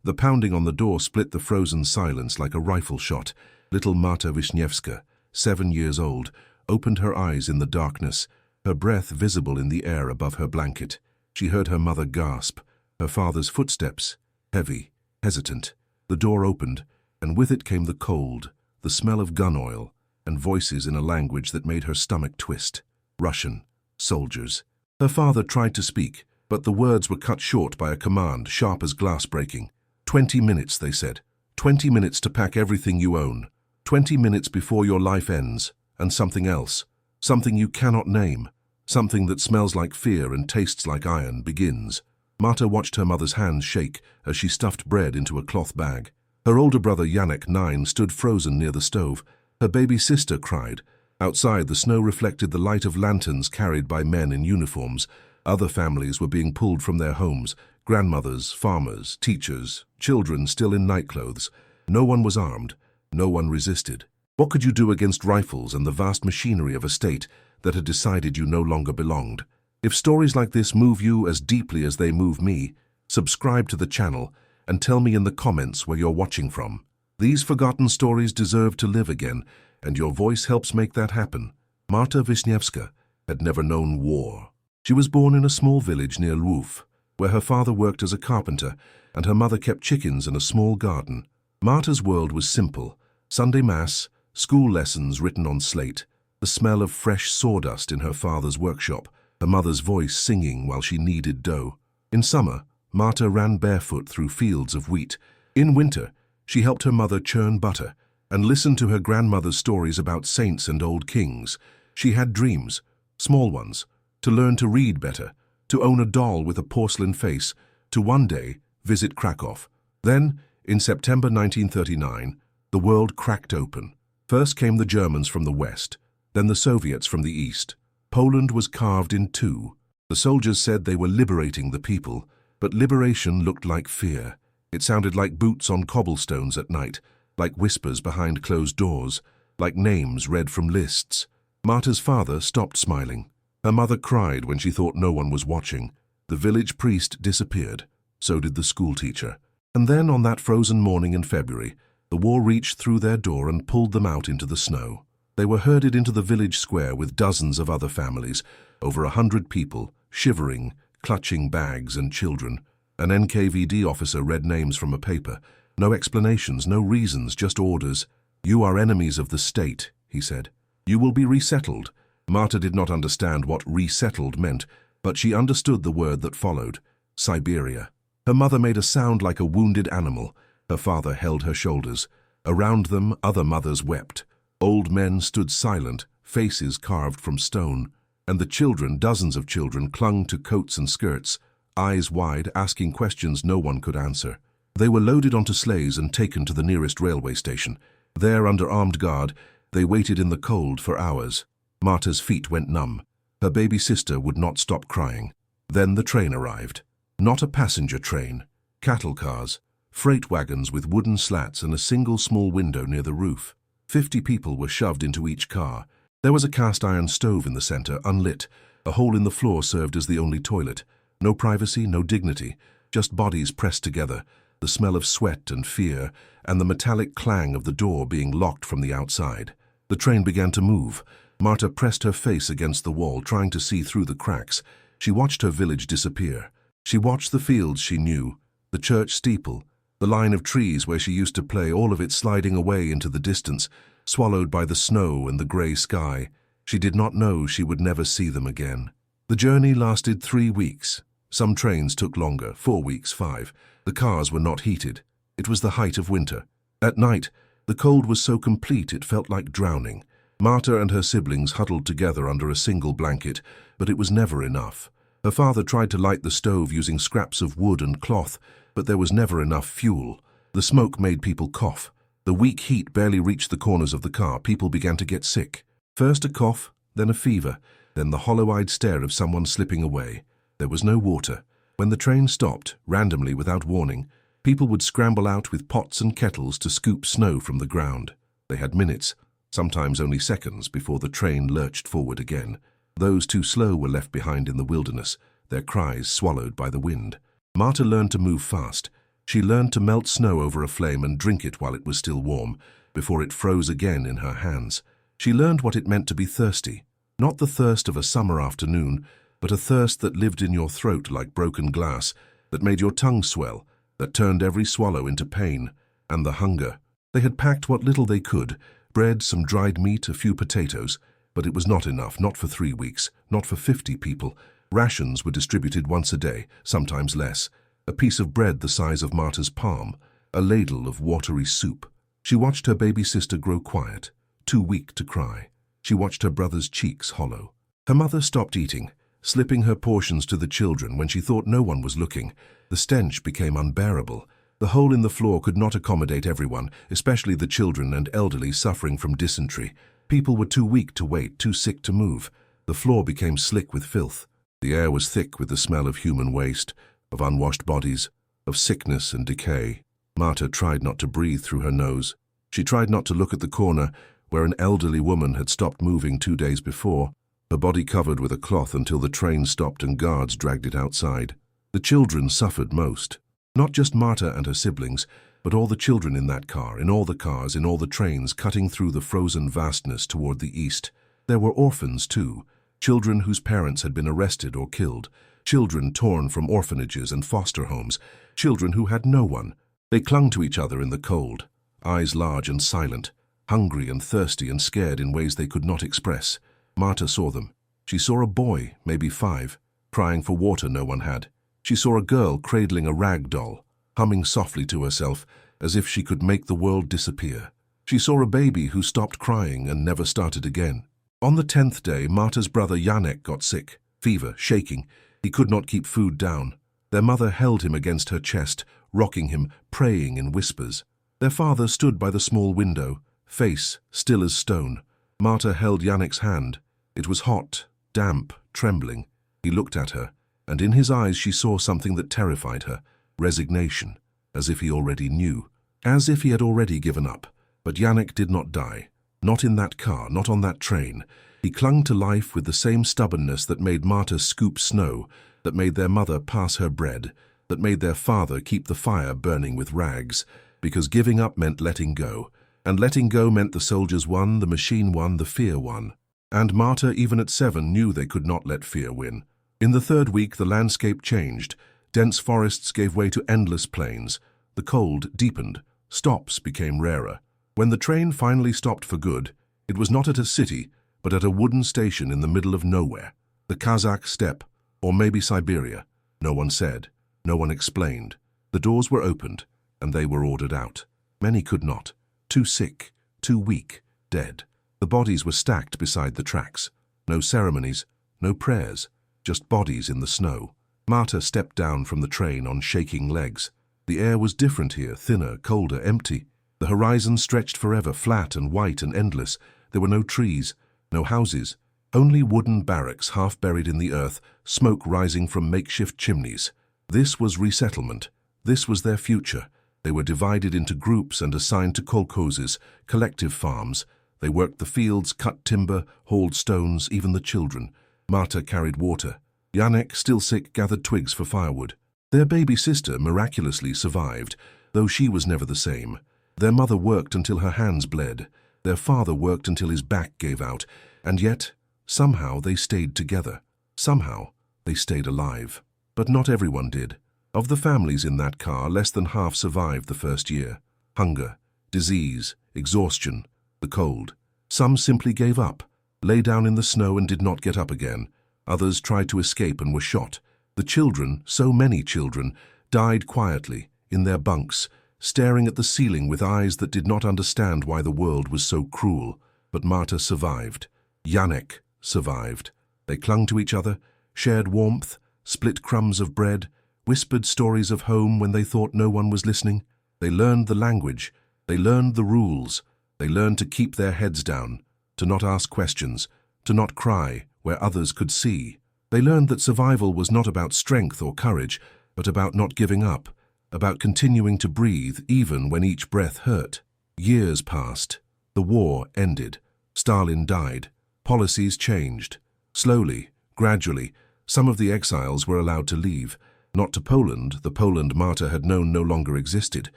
The pounding on the door split the frozen silence like a rifle shot. Little Marta Wisniewska, 7 years old, opened her eyes in the darkness, her breath visible in the air above her blanket. She heard her mother gasp, her father's footsteps, heavy, hesitant. The door opened, and with it came the cold, the smell of gun oil, and voices in a language that made her stomach twist. Russian, soldiers. Her father tried to speak, but the words were cut short by a command, sharp as glass breaking. 20 minutes, they said. 20 minutes to pack everything you own. 20 minutes before your life ends. And something else. Something you cannot name. Something that smells like fear and tastes like iron begins. Marta watched her mother's hands shake as she stuffed bread into a cloth bag. Her older brother Yannick, 9, stood frozen near the stove. Her baby sister cried. Outside, the snow reflected the light of lanterns carried by men in uniforms. Other families were being pulled from their homes. Grandmothers, farmers, teachers, children still in nightclothes. No one was armed. No one resisted. What could you do against rifles and the vast machinery of a state that had decided you no longer belonged? If stories like this move you as deeply as they move me, subscribe to the channel and tell me in the comments where you're watching from. These forgotten stories deserve to live again, and your voice helps make that happen. Marta Wisniewska had never known war. She was born in a small village near Lwów, where her father worked as a carpenter and her mother kept chickens in a small garden. Marta's world was simple: Sunday Mass, school lessons written on slate, the smell of fresh sawdust in her father's workshop, her mother's voice singing while she kneaded dough. In summer, Marta ran barefoot through fields of wheat. In winter, she helped her mother churn butter and listened to her grandmother's stories about saints and old kings. She had dreams, small ones, to learn to read better, to own a doll with a porcelain face, to one day visit Krakow. Then, in September 1939, the world cracked open. First came the Germans from the west, then the Soviets from the east. Poland was carved in two. The soldiers said they were liberating the people, but liberation looked like fear. It sounded like boots on cobblestones at night, like whispers behind closed doors, like names read from lists. Marta's father stopped smiling. Her mother cried when she thought no one was watching. The village priest disappeared. So did the schoolteacher. And then on that frozen morning in February, the war reached through their door and pulled them out into the snow. They were herded into the village square with dozens of other families, over 100 people, shivering, clutching bags and children. An NKVD officer read names from a paper. No explanations, no reasons, just orders. "You are enemies of the state," he said. "You will be resettled." Marta did not understand what resettled meant, but she understood the word that followed: Siberia. Her mother made a sound like a wounded animal. Her father held her shoulders. Around them, other mothers wept. Old men stood silent, faces carved from stone. And the children, dozens of children, clung to coats and skirts, eyes wide, asking questions no one could answer. They were loaded onto sleighs and taken to the nearest railway station. There, under armed guard, they waited in the cold for hours. Marta's feet went numb. Her baby sister would not stop crying. Then the train arrived. Not a passenger train. Cattle cars. Freight wagons with wooden slats and a single small window near the roof. 50 people were shoved into each car. There was a cast-iron stove in the center, unlit. A hole in the floor served as the only toilet. No privacy, no dignity, just bodies pressed together, the smell of sweat and fear, and the metallic clang of the door being locked from the outside. The train began to move. Marta pressed her face against the wall, trying to see through the cracks. She watched her village disappear. She watched the fields she knew, the church steeple, the line of trees where she used to play, all of it sliding away into the distance, swallowed by the snow and the grey sky. She did not know she would never see them again. The journey lasted 3 weeks. Some trains took longer, 4 weeks, 5. The cars were not heated. It was the height of winter. At night, the cold was so complete it felt like drowning. Marta and her siblings huddled together under a single blanket, but it was never enough. Her father tried to light the stove using scraps of wood and cloth, but there was never enough fuel. The smoke made people cough. The weak heat barely reached the corners of the car. People began to get sick. First a cough, then a fever, then the hollow-eyed stare of someone slipping away. There was no water. When the train stopped, randomly without warning, people would scramble out with pots and kettles to scoop snow from the ground. They had minutes, sometimes only seconds, before the train lurched forward again. Those too slow were left behind in the wilderness, their cries swallowed by the wind. Marta learned to move fast. She learned to melt snow over a flame and drink it while it was still warm, before it froze again in her hands. She learned what it meant to be thirsty, not the thirst of a summer afternoon, but a thirst that lived in your throat like broken glass, that made your tongue swell, that turned every swallow into pain, and the hunger. They had packed what little they could, bread, some dried meat, a few potatoes, but it was not enough, not for 3 weeks, not for 50 people. Rations were distributed once a day, sometimes less. A piece of bread the size of Marta's palm, a ladle of watery soup. She watched her baby sister grow quiet, too weak to cry. She watched her brother's cheeks hollow. Her mother stopped eating, slipping her portions to the children when she thought no one was looking. The stench became unbearable. The hole in the floor could not accommodate everyone, especially the children and elderly suffering from dysentery. People were too weak to wait, too sick to move. The floor became slick with filth. The air was thick with the smell of human waste, of unwashed bodies, of sickness and decay. Marta tried not to breathe through her nose. She tried not to look at the corner where an elderly woman had stopped moving 2 days before, her body covered with a cloth until the train stopped and guards dragged it outside. The children suffered most. Not just Marta and her siblings, but all the children in that car, in all the cars, in all the trains cutting through the frozen vastness toward the east. There were orphans, too, children whose parents had been arrested or killed, children torn from orphanages and foster homes, children who had no one. They clung to each other in the cold, eyes large and silent, hungry and thirsty and scared in ways they could not express. Marta saw them. She saw a boy, maybe 5, crying for water no one had. She saw a girl cradling a rag doll, humming softly to herself as if she could make the world disappear. She saw a baby who stopped crying and never started again. On the 10th day, Marta's brother Janek got sick, fever, shaking. He could not keep food down. Their mother held him against her chest, rocking him, praying in whispers. Their father stood by the small window, face still as stone. Marta held Janek's hand. It was hot, damp, trembling. He looked at her, and in his eyes she saw something that terrified her, resignation, as if he already knew, as if he had already given up. But Janek did not die. Not in that car, not on that train. He clung to life with the same stubbornness that made Marta scoop snow, that made their mother pass her bread, that made their father keep the fire burning with rags, because giving up meant letting go, and letting go meant the soldiers won, the machine won, the fear won. And Marta, even at 7, knew they could not let fear win. In the 3rd week, the landscape changed. Dense forests gave way to endless plains. The cold deepened. Stops became rarer. When the train finally stopped for good, it was not at a city, but at a wooden station in the middle of nowhere. The Kazakh steppe, or maybe Siberia. No one said. No one explained. The doors were opened, and they were ordered out. Many could not. Too sick, too weak, dead. The bodies were stacked beside the tracks. No ceremonies, no prayers, just bodies in the snow. Marta stepped down from the train on shaking legs. The air was different here, thinner, colder, empty. The horizon stretched forever, flat and white and endless. There were no trees, no houses, only wooden barracks half buried in the earth, smoke rising from makeshift chimneys. This was resettlement. This was their future. They were divided into groups and assigned to kolkhozes, collective farms. They worked the fields, cut timber, hauled stones, even the children. Marta carried water. Janek, still sick, gathered twigs for firewood. Their baby sister miraculously survived, though she was never the same. Their mother worked until her hands bled. Their father worked until his back gave out. And yet, somehow they stayed together. Somehow they stayed alive. But not everyone did. Of the families in that car, less than half survived the first year. Hunger, disease, exhaustion, the cold. Some simply gave up, lay down in the snow and did not get up again. Others tried to escape and were shot. The children, so many children, died quietly, in their bunks, staring at the ceiling with eyes that did not understand why the world was so cruel. But Marta survived. Janek survived. They clung to each other, shared warmth, split crumbs of bread, whispered stories of home when they thought no one was listening. They learned the language. They learned the rules. They learned to keep their heads down, to not ask questions, to not cry where others could see. They learned that survival was not about strength or courage, but about not giving up, about continuing to breathe even when each breath hurt. Years passed. The war ended. Stalin died. Policies changed. Slowly, gradually, some of the exiles were allowed to leave. Not to Poland. The Poland Marta had known no longer existed.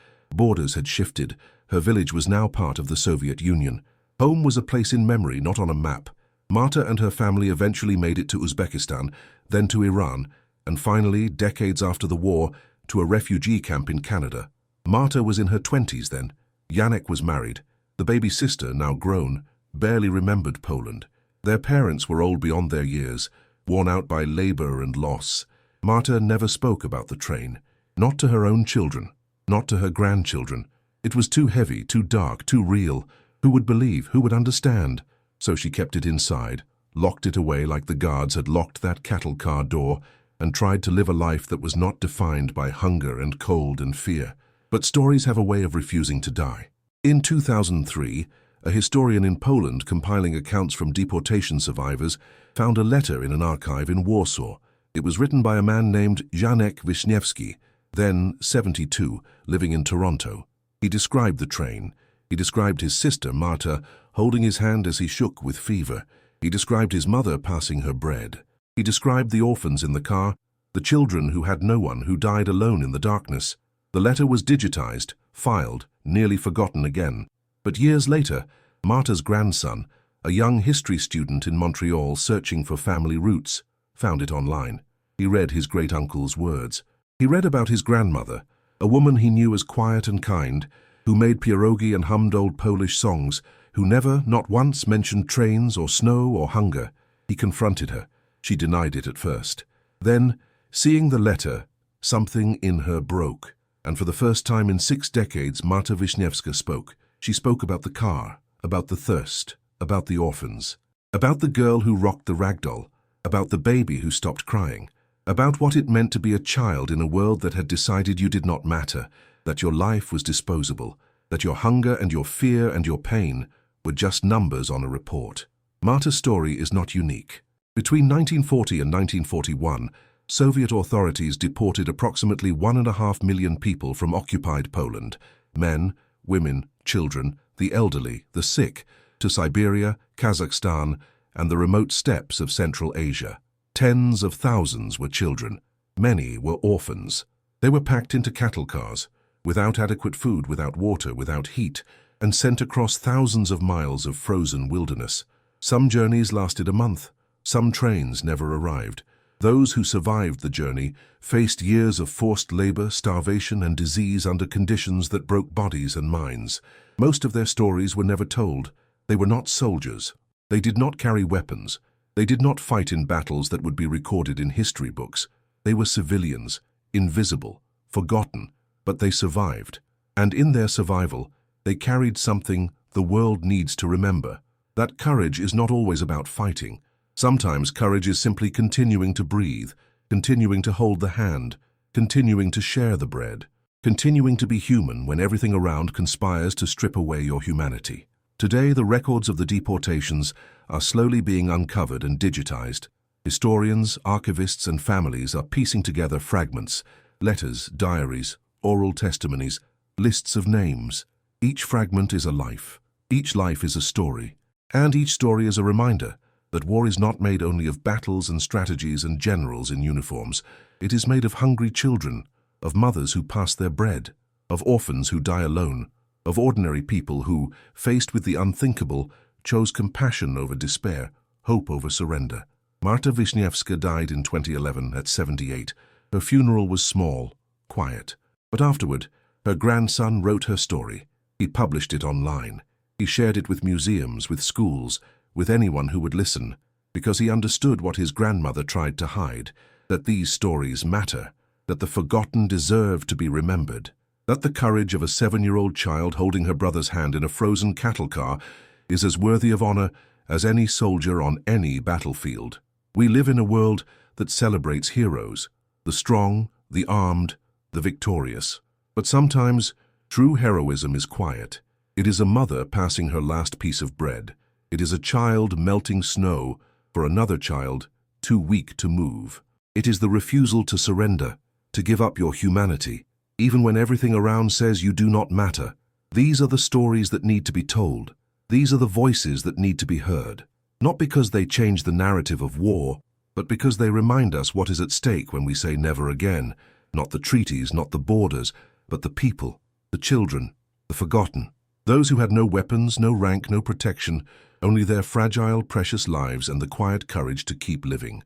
Borders had shifted. Her village was now part of the Soviet Union. Home was a place in memory, not on a map. Marta and her family eventually made it to Uzbekistan, then to Iran, and finally, decades after the war, to a refugee camp in Canada. Marta was in her 20s then. Janek was married. The baby sister, now grown, barely remembered Poland. Their parents were old beyond their years, worn out by labor and loss. Marta never spoke about the train. Not to her own children, not to her grandchildren. It was too heavy, too dark, too real. Who would believe? Who would understand? So she kept it inside, locked it away like the guards had locked that cattle car door, and tried to live a life that was not defined by hunger and cold and fear. But stories have a way of refusing to die. In 2003, a historian in Poland compiling accounts from deportation survivors found a letter in an archive in Warsaw. It was written by a man named Janek Wiśniewski, then 72, living in Toronto. He described the train. He described his sister, Marta, holding his hand as he shook with fever. He described his mother passing her bread. He described the orphans in the car, the children who had no one, who died alone in the darkness. The letter was digitized, filed, nearly forgotten again. But years later, Marta's grandson, a young history student in Montreal searching for family roots, found it online. He read his great-uncle's words. He read about his grandmother, a woman he knew as quiet and kind, who made pierogi and hummed old Polish songs, who never, not once, mentioned trains or snow or hunger. He confronted her. She denied it at first. Then, seeing the letter, something in her broke. And for the first time in 6 decades, Marta Wiśniewska spoke. She spoke about the car, about the thirst, about the orphans, about the girl who rocked the ragdoll, about the baby who stopped crying, about what it meant to be a child in a world that had decided you did not matter, that your life was disposable, that your hunger and your fear and your pain were just numbers on a report. Marta's story is not unique. Between 1940 and 1941, Soviet authorities deported approximately 1.5 million people from occupied Poland, men, women, children, the elderly, the sick, to Siberia, Kazakhstan, and the remote steppes of Central Asia. Tens of thousands were children. Many were orphans. They were packed into cattle cars, without adequate food, without water, without heat, and sent across thousands of miles of frozen wilderness. Some journeys lasted a month. Some trains never arrived. Those who survived the journey faced years of forced labor, starvation, and disease under conditions that broke bodies and minds. Most of their stories were never told. They were not soldiers. They did not carry weapons. They did not fight in battles that would be recorded in history books. They were civilians, invisible, forgotten, but they survived. And in their survival, they carried something the world needs to remember. That courage is not always about fighting. Sometimes courage is simply continuing to breathe, continuing to hold the hand, continuing to share the bread, continuing to be human when everything around conspires to strip away your humanity. Today, the records of the deportations are slowly being uncovered and digitized. Historians, archivists, and families are piecing together fragments, letters, diaries, oral testimonies, lists of names. Each fragment is a life. Each life is a story. And each story is a reminder that war is not made only of battles and strategies and generals in uniforms. It is made of hungry children, of mothers who pass their bread, of orphans who die alone, of ordinary people who, faced with the unthinkable, chose compassion over despair, hope over surrender. Marta Wiśniewska died in 2011 at 78. Her funeral was small, quiet. But afterward, her grandson wrote her story. He published it online. He shared it with museums, with schools, with anyone who would listen, because he understood what his grandmother tried to hide, that these stories matter, that the forgotten deserve to be remembered, that the courage of a 7-year-old child holding her brother's hand in a frozen cattle car is as worthy of honor as any soldier on any battlefield. We live in a world that celebrates heroes, the strong, the armed, the victorious. But sometimes, true heroism is quiet. It is a mother passing her last piece of bread. It is a child melting snow for another child too weak to move. It is the refusal to surrender, to give up your humanity, even when everything around says you do not matter. These are the stories that need to be told. These are the voices that need to be heard. Not because they change the narrative of war, but because they remind us what is at stake when we say never again. Not the treaties, not the borders, but the people, the children, the forgotten. Those who had no weapons, no rank, no protection, only their fragile, precious lives and the quiet courage to keep living.